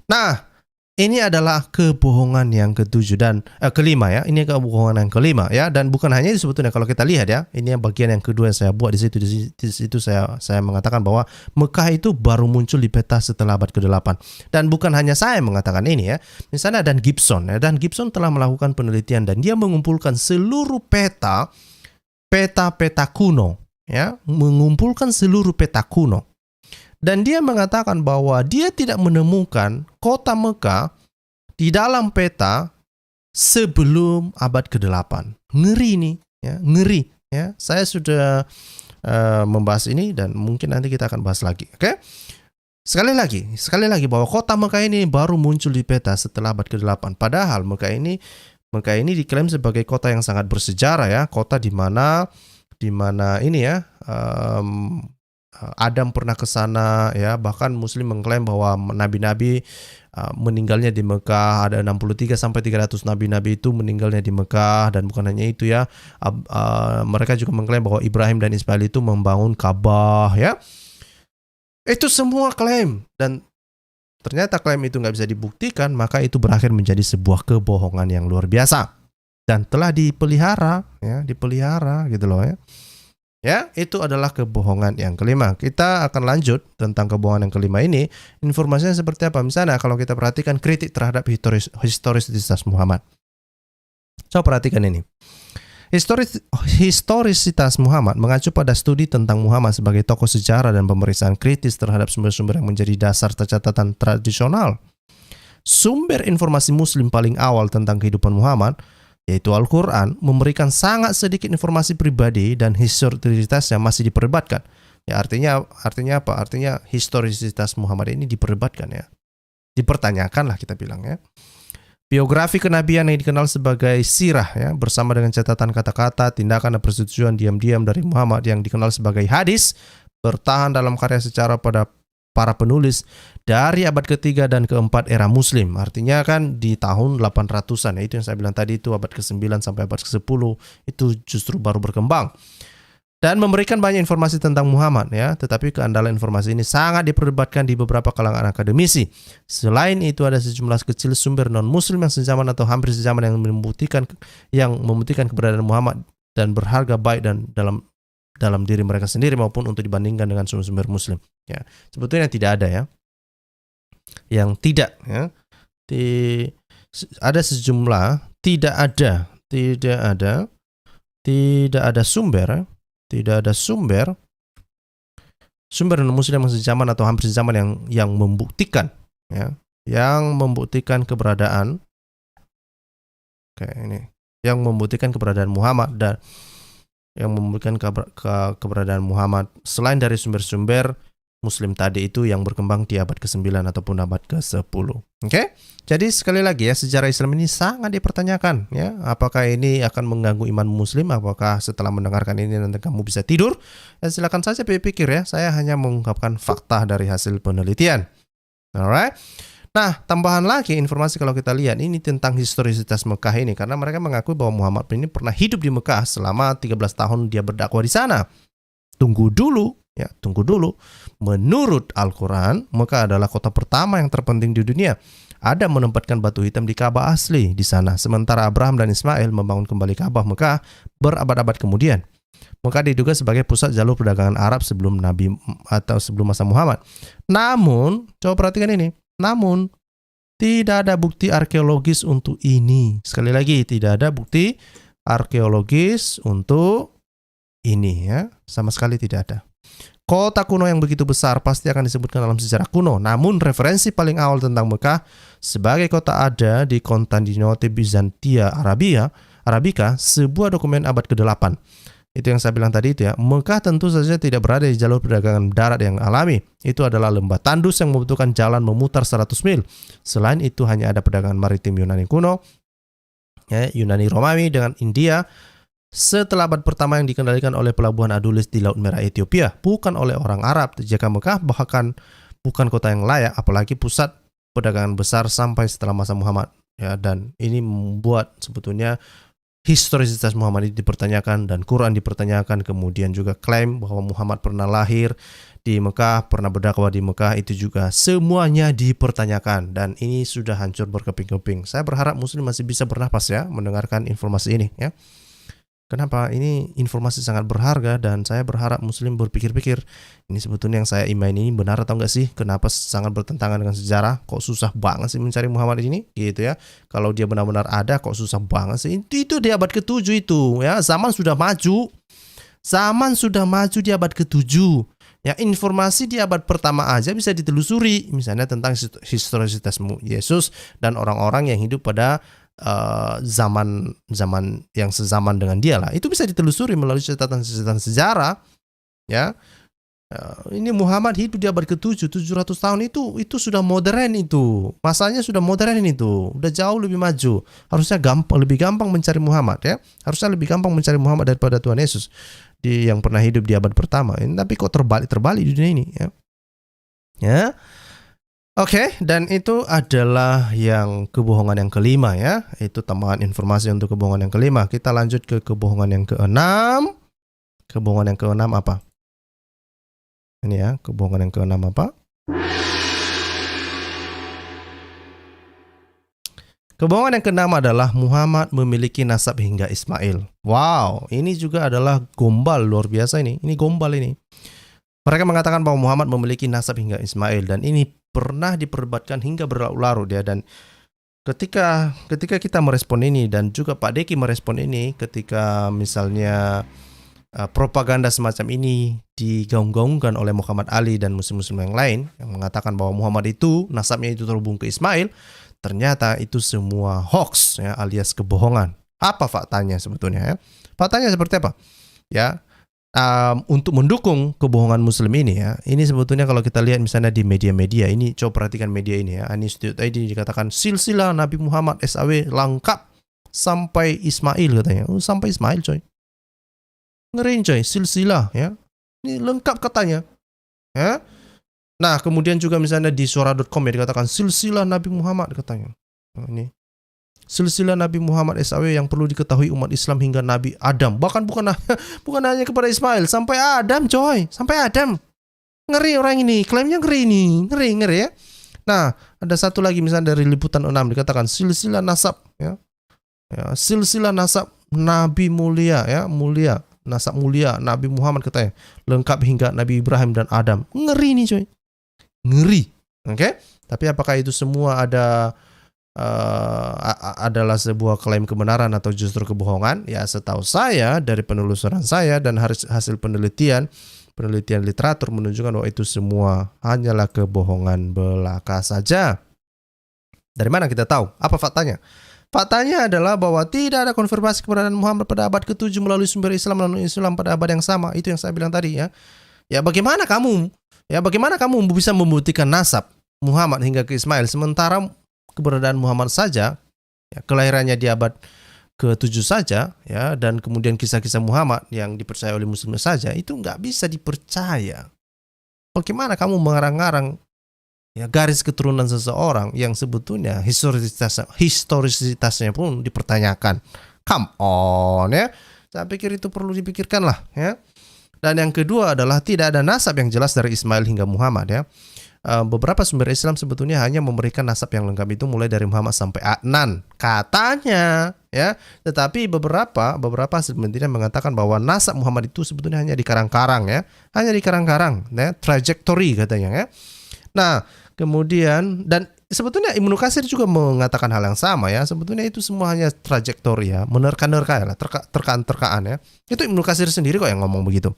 Nah, ini adalah kebohongan yang ke-7 dan kelima ya. Ini kebohongan yang kelima ya, dan bukan hanya itu sebetulnya kalau kita lihat ya. Ini yang bagian yang kedua yang saya buat di situ saya mengatakan bahwa Mekah itu baru muncul di peta setelah abad ke-8. Dan bukan hanya saya mengatakan ini ya. Misalnya Dan Gibson ya. Dan Gibson telah melakukan penelitian dan dia mengumpulkan seluruh peta kuno ya, mengumpulkan seluruh peta kuno. Dan dia mengatakan bahwa dia tidak menemukan kota Mekah di dalam peta sebelum abad ke-8. Ngeri nih, ya, ngeri. Ya, saya sudah membahas ini dan mungkin nanti kita akan bahas lagi. Oke? Sekali lagi bahwa kota Mekah ini baru muncul di peta setelah abad ke-8. Padahal Mekah ini diklaim sebagai kota yang sangat bersejarah ya, kota di mana ini ya. Adam pernah ke sana ya, bahkan Muslim mengklaim bahwa nabi-nabi meninggalnya di Mekah, ada 63 sampai 300 nabi-nabi itu meninggalnya di Mekah. Dan bukan hanya itu ya, mereka juga mengklaim bahwa Ibrahim dan Ismail itu membangun Ka'bah ya. Itu semua klaim, dan ternyata klaim itu nggak bisa dibuktikan, maka itu berakhir menjadi sebuah kebohongan yang luar biasa dan telah dipelihara gitu loh ya. Ya, itu adalah kebohongan yang kelima. Kita akan lanjut tentang kebohongan yang kelima ini. Informasinya seperti apa? Misalnya kalau kita perhatikan kritik terhadap historisitas Muhammad. Coba perhatikan ini. Historisitas Muhammad mengacu pada studi tentang Muhammad sebagai tokoh sejarah dan pemeriksaan kritis terhadap sumber-sumber yang menjadi dasar catatan tradisional. Sumber informasi Muslim paling awal tentang kehidupan Muhammad, yaitu Al-Quran, memberikan sangat sedikit informasi pribadi dan historisitas yang masih diperdebatkan. Ya, artinya apa? Artinya historisitas Muhammad ini diperdebatkan ya. Dipertanyakan lah kita bilang ya. Biografi kenabian yang dikenal sebagai sirah ya, bersama dengan catatan kata-kata, tindakan dan persetujuan diam-diam dari Muhammad yang dikenal sebagai hadis, bertahan dalam karya secara pada para penulis dari abad ketiga dan keempat era Muslim. Artinya kan di tahun 800-an, ya, itu yang saya bilang tadi, itu abad ke-9 sampai abad ke-10 itu justru baru berkembang. Dan memberikan banyak informasi tentang Muhammad, ya, tetapi keandalan informasi ini sangat diperdebatkan di beberapa kalangan akademisi. Selain itu ada sejumlah kecil sumber non-muslim yang sezaman atau hampir sezaman yang membuktikan keberadaan Muhammad dan berharga baik dan dalam diri mereka sendiri maupun untuk dibandingkan dengan sumber-sumber muslim. Ya, sebetulnya tidak ada, ya. Yang tidak, ya. Ada sejumlah tidak ada sumber non muslim yang sezaman atau hampir sezaman yang membuktikan, ya, yang membuktikan keberadaan Muhammad dan yang membuktikan keberadaan Muhammad selain dari sumber-sumber Muslim tadi itu yang berkembang di abad ke-9 ataupun abad ke-10. Oke? Jadi sekali lagi, ya, sejarah Islam ini sangat dipertanyakan, ya. Apakah ini akan mengganggu iman Muslim? Apakah setelah mendengarkan ini nanti kamu bisa tidur? Ya, silakan saja pikir, ya. Saya hanya mengungkapkan fakta dari hasil penelitian. Alright? Nah, tambahan lagi informasi kalau kita lihat ini tentang historisitas Mekah ini, karena mereka mengakui bahwa Muhammad ini pernah hidup di Mekah selama 13 tahun dia berdakwah di sana. Tunggu dulu. Menurut Al-Quran, Mekah adalah kota pertama yang terpenting di dunia. Adam menempatkan batu hitam di Ka'bah asli di sana, sementara Abraham dan Ismail membangun kembali Ka'bah Mekah berabad-abad kemudian. Mekah diduga sebagai pusat jalur perdagangan Arab sebelum Nabi atau sebelum masa Muhammad. Namun, coba perhatikan ini. Namun, tidak ada bukti arkeologis untuk ini. Sekali lagi, tidak ada bukti arkeologis untuk ini, ya. Sama sekali tidak ada. Kota kuno yang begitu besar pasti akan disebutkan dalam sejarah kuno. Namun referensi paling awal tentang Mekah sebagai kota ada di Konstantinopel Bizantia Arabica, sebuah dokumen abad ke-8. Itu yang saya bilang tadi itu, ya. Mekah tentu saja tidak berada di jalur perdagangan darat yang alami. Itu adalah lembah tandus yang membutuhkan jalan memutar 100 mil. Selain itu hanya ada perdagangan maritim Yunani kuno, ya, Yunani Romawi dengan India. Setelah abad pertama yang dikendalikan oleh pelabuhan Adulis di Laut Merah Ethiopia, bukan oleh orang Arab. Jika Mekah bahkan bukan kota yang layak, apalagi pusat perdagangan besar sampai setelah masa Muhammad, ya. Dan ini membuat sebetulnya historisitas Muhammad ini dipertanyakan dan Quran dipertanyakan. Kemudian juga klaim bahwa Muhammad pernah lahir di Mekah, pernah berdakwah di Mekah, itu juga semuanya dipertanyakan dan ini sudah hancur berkeping-keping. Saya berharap Muslim masih bisa bernafas, ya, mendengarkan informasi ini, ya. Kenapa? Ini informasi sangat berharga dan saya berharap Muslim berpikir-pikir, ini sebetulnya yang saya imani ini benar atau enggak sih? Kenapa sangat bertentangan dengan sejarah? Kok susah banget sih mencari Muhammad ini? Gitu, ya. Kalau dia benar-benar ada, kok susah banget sih? Itu di abad ke-7 itu, ya. Zaman sudah maju di abad ke-7. Ya, informasi di abad pertama aja bisa ditelusuri, misalnya tentang historisitas Yesus dan orang-orang yang hidup pada zaman yang sezaman dengan dia lah. Itu bisa ditelusuri melalui catatan sejarah, ya. Ini Muhammad hidup di abad ke-7, 700 tahun itu sudah modern itu. Masanya sudah modern itu. Udah jauh lebih maju. Harusnya lebih gampang mencari Muhammad, ya. Harusnya lebih gampang mencari Muhammad daripada Tuhan Yesus yang pernah hidup di abad pertama. Tapi kok terbalik di dunia ini, ya. Ya. Oke, dan itu adalah yang kebohongan yang kelima, ya. Itu tambahan informasi untuk kebohongan yang kelima. Kita lanjut ke kebohongan yang keenam. Kebohongan yang keenam apa? Ini, ya, kebohongan yang keenam apa? Kebohongan yang keenam adalah Muhammad memiliki nasab hingga Ismail. Wow, ini juga adalah gombal luar biasa ini. Ini gombal ini. Mereka mengatakan bahwa Muhammad memiliki nasab hingga Ismail dan ini pernah diperdebatkan hingga berlarut-larut, ya. Dan ketika kita merespon ini dan juga Pak Deki merespon ini, ketika misalnya propaganda semacam ini digaung-gaungkan oleh Muhammad Ali dan muslim-muslim yang lain yang mengatakan bahwa Muhammad itu nasabnya itu terhubung ke Ismail, ternyata itu semua hoax, ya, alias kebohongan. Apa faktanya sebetulnya, ya? Faktanya seperti apa? Ya. Untuk mendukung kebohongan Muslim ini, ya, ini sebetulnya kalau kita lihat misalnya di media-media ini, coba perhatikan media ini, ya. Anistudio.id dikatakan silsilah Nabi Muhammad SAW lengkap sampai Ismail katanya. Sampai Ismail, coy. Ngeriin, coy, silsilah, ya. Ini lengkap katanya. Ya. Nah, kemudian juga misalnya di suara.com ya dikatakan silsilah Nabi Muhammad katanya. Nah, ini silsilah Nabi Muhammad SAW yang perlu diketahui umat Islam hingga Nabi Adam. Bahkan bukan hanya kepada Ismail, sampai Adam coy, sampai Adam. Ngeri orang ini, klaimnya ngeri ini, ngeri ya. Nah, ada satu lagi misalnya dari Liputan 6 dikatakan silsilah nasab ya. Silsilah nasab Nabi mulia ya, nasab mulia Nabi Muhammad katanya, lengkap hingga Nabi Ibrahim dan Adam. Ngeri nih coy. Ngeri. Oke? Tapi apakah itu semua adalah sebuah klaim kebenaran atau justru kebohongan? Ya, setahu saya dari penelusuran saya dan hasil penelitian literatur menunjukkan bahwa itu semua hanyalah kebohongan belaka saja. Dari mana kita tahu? Apa faktanya? Faktanya adalah bahwa tidak ada konfirmasi keberadaan Muhammad pada abad ke-7 melalui sumber Islam pada abad yang sama. Itu yang saya bilang tadi ya. Ya bagaimana kamu bisa membuktikan nasab Muhammad hingga ke Ismail sementara keberadaan Muhammad saja, ya, kelahirannya di abad ke-7 saja ya, dan kemudian kisah-kisah Muhammad yang dipercaya oleh muslim saja itu nggak bisa dipercaya. Bagaimana kamu mengarang-arang ya garis keturunan seseorang yang sebetulnya historisitasnya pun dipertanyakan. Come on ya. Saya pikir itu perlu dipikirkan lah ya. Dan yang kedua adalah tidak ada nasab yang jelas dari Ismail hingga Muhammad ya. Beberapa sumber Islam sebetulnya hanya memberikan nasab yang lengkap itu mulai dari Muhammad sampai Adnan katanya ya. Tetapi beberapa sebenarnya mengatakan bahwa nasab Muhammad itu sebetulnya hanya di karang-karang ya. Hanya di karang-karang ya, trajectory katanya ya. Nah, kemudian dan sebetulnya Ibnu Katsir juga mengatakan hal yang sama ya. Sebetulnya itu semua hanya trajektori ya, menerka-nerka ya, terkaan-terkaan ya. Itu Ibnu Katsir sendiri kok yang ngomong begitu.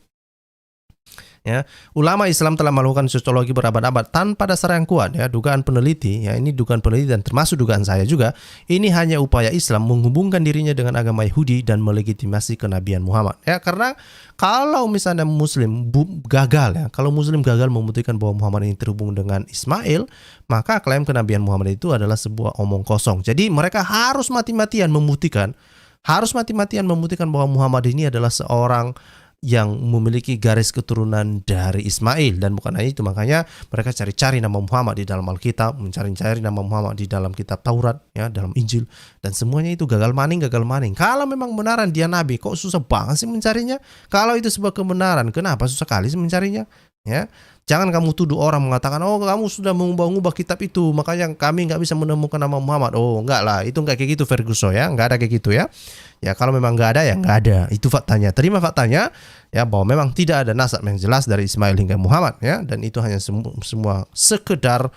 Ya, ulama Islam telah melakukan sosiologi berabad-abad tanpa dasar yang kuat ya. Dugaan peneliti ya, ini dugaan peneliti dan termasuk dugaan saya juga, ini hanya upaya Islam menghubungkan dirinya dengan agama Yahudi dan melegitimasi kenabian Muhammad ya. Karena kalau misalnya muslim gagal membuktikan bahwa Muhammad ini terhubung dengan Ismail, maka klaim kenabian Muhammad itu adalah sebuah omong kosong. Jadi mereka harus mati-matian membuktikan bahwa Muhammad ini adalah seorang yang memiliki garis keturunan dari Ismail. Dan bukan hanya itu, makanya mereka cari-cari nama Muhammad di dalam Alkitab, mencari-cari nama Muhammad di dalam kitab Taurat ya, dalam Injil, dan semuanya itu gagal maning. Kalau memang benaran dia nabi, kok susah banget sih mencarinya? Kalau itu sebuah kebenaran, kenapa susah kali sih mencarinya? Ya, jangan kamu tuduh orang mengatakan, oh kamu sudah mengubah-ubah kitab itu, makanya kami nggak bisa menemukan nama Muhammad. Oh enggak lah, itu nggak kayak gitu Ferguson ya, nggak ada kayak gitu ya. Ya kalau memang nggak ada ya nggak ada, itu faktanya. Terima faktanya ya, bahwa memang tidak ada nasab yang jelas dari Ismail hingga Muhammad ya, dan itu hanya semua sekedar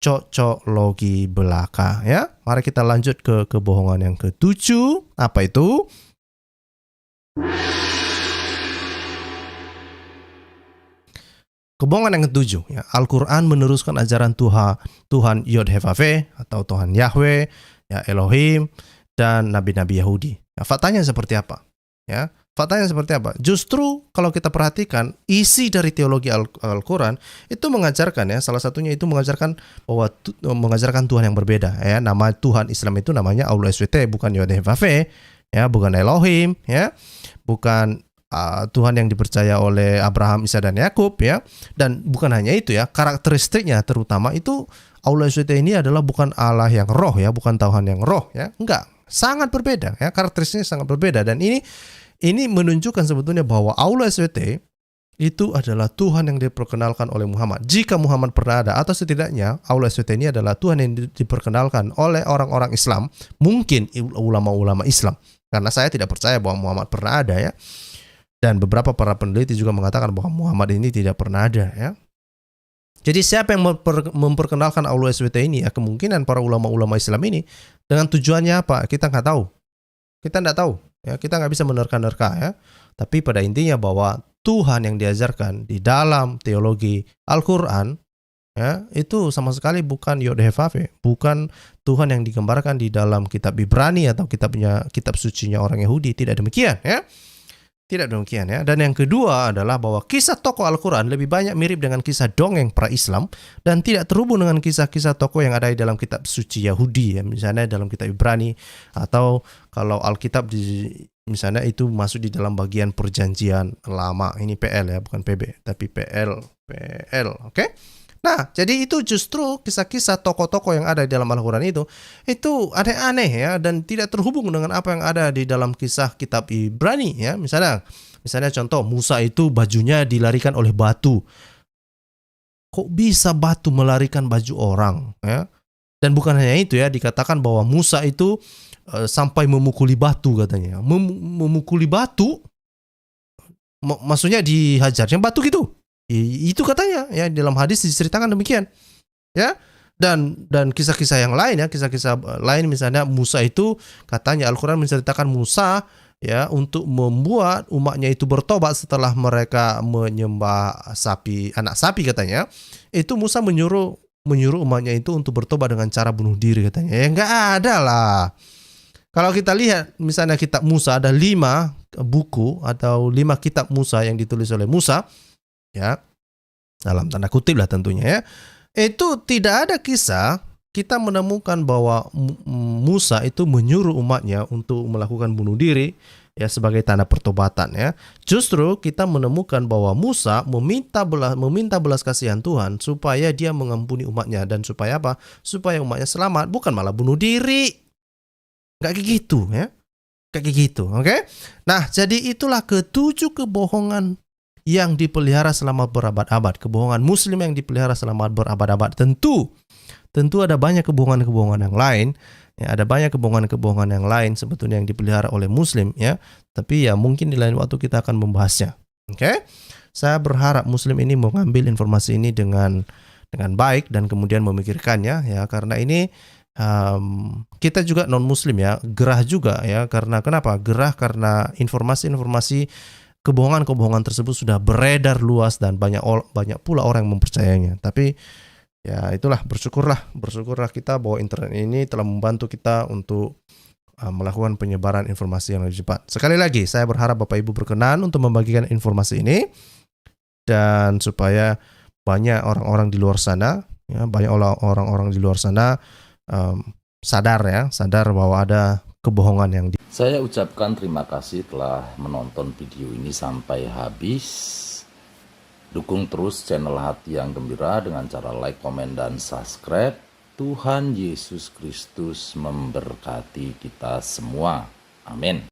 cocoklogi belaka ya. Mari kita lanjut ke kebohongan yang ke-7. Apa itu? Kebohongan yang ke-7 ya, Al-Quran meneruskan ajaran Tuhan Yod-Heh-Vav-Veh atau Tuhan Yahweh ya, Elohim dan nabi-nabi Yahudi. Ya, faktanya seperti apa? Ya, faktanya seperti apa? Justru kalau kita perhatikan isi dari teologi Al-Quran itu mengajarkan ya, salah satunya itu mengajarkan bahwa mengajarkan Tuhan yang berbeda ya. Nama Tuhan Islam itu namanya Allah SWT, bukan Yod-Heh-Vav-Veh ya, bukan Elohim ya, bukan Tuhan yang dipercaya oleh Abraham, Isa dan Yakub ya. Dan bukan hanya itu ya, karakteristiknya terutama itu Allah SWT ini adalah bukan Allah yang roh ya, bukan Tuhan yang roh ya. Enggak, sangat berbeda ya, karakteristiknya sangat berbeda. Dan ini menunjukkan sebetulnya bahwa Allah SWT itu adalah Tuhan yang diperkenalkan oleh Muhammad. Jika Muhammad pernah ada, atau setidaknya Allah SWT ini adalah Tuhan yang diperkenalkan oleh orang-orang Islam, mungkin ulama-ulama Islam. Karena saya tidak percaya bahwa Muhammad pernah ada ya. Dan beberapa para peneliti juga mengatakan bahwa Muhammad ini tidak pernah ada ya. Jadi siapa yang memperkenalkan Allah SWT ini ya, kemungkinan para ulama-ulama Islam ini dengan tujuannya apa? Kita nggak tahu. Kita nggak tahu ya, kita nggak bisa menerka-nerka ya. Tapi pada intinya bahwa Tuhan yang diajarkan di dalam teologi Al-Quran ya, itu sama sekali bukan Yod-Heh-Vav-Veh, bukan Tuhan yang digambarkan di dalam kitab Ibrani atau kitab sucinya orang Yahudi. Tidak demikian ya. Tidak demikian ya. Dan yang kedua adalah bahwa kisah tokoh Al-Quran lebih banyak mirip dengan kisah dongeng pra-Islam dan tidak terhubung dengan kisah-kisah tokoh yang ada di dalam kitab suci Yahudi ya, misalnya dalam kitab Ibrani, atau kalau Alkitab misalnya itu masuk di dalam bagian perjanjian lama. Ini PL ya, bukan PB, tapi PL. Oke? Nah, jadi itu justru kisah-kisah tokoh-tokoh yang ada di dalam Al-Quran itu aneh-aneh ya, dan tidak terhubung dengan apa yang ada di dalam kisah kitab Ibrani ya. Misalnya contoh, Musa itu bajunya dilarikan oleh batu. Kok bisa batu melarikan baju orang ya? Dan bukan hanya itu ya, dikatakan bahwa Musa itu sampai memukuli batu katanya. Memukuli batu, maksudnya dihajarnya batu gitu. Itu katanya ya, dalam hadis diceritakan demikian. Ya. Dan kisah-kisah yang lain ya, kisah-kisah lain misalnya Musa itu katanya Al-Qur'an menceritakan Musa ya untuk membuat umatnya itu bertobat setelah mereka menyembah anak sapi katanya. Itu Musa menyuruh umatnya itu untuk bertobat dengan cara bunuh diri katanya. Ya enggak ada lah. Kalau kita lihat misalnya kitab Musa, ada 5 buku atau 5 kitab Musa yang ditulis oleh Musa ya, dalam tanda kutip lah tentunya ya. Itu tidak ada kisah kita menemukan bahwa Musa itu menyuruh umatnya untuk melakukan bunuh diri ya sebagai tanda pertobatan ya. Justru kita menemukan bahwa Musa meminta belas kasihan Tuhan supaya dia mengampuni umatnya, dan supaya apa? Supaya umatnya selamat, bukan malah bunuh diri. Gak kayak gitu ya. Kayak gitu, oke? Nah, jadi itulah ke-7 kebohongan yang dipelihara selama berabad-abad. Kebohongan Muslim yang dipelihara selama berabad-abad. Tentu ada banyak kebohongan-kebohongan yang lain. Ya, ada banyak kebohongan-kebohongan yang lain sebetulnya yang dipelihara oleh Muslim ya. Tapi ya mungkin di lain waktu kita akan membahasnya. Oke? Saya berharap Muslim ini mengambil informasi ini dengan baik dan kemudian memikirkannya ya, karena ini kita juga non-Muslim ya, gerah juga ya. Karena kenapa? Gerah karena informasi-informasi kebohongan-kebohongan tersebut sudah beredar luas dan banyak pula orang yang mempercayainya. Tapi ya itulah, bersyukurlah kita bahwa internet ini telah membantu kita untuk melakukan penyebaran informasi yang lebih cepat. Sekali lagi saya berharap Bapak Ibu berkenan untuk membagikan informasi ini, dan supaya banyak orang-orang di luar sana ya, sadar bahwa ada kebohongan yang Saya ucapkan terima kasih telah menonton video ini sampai habis. Dukung terus channel Hati yang Gembira dengan cara like, komen, dan subscribe. Tuhan Yesus Kristus memberkati kita semua. Amin.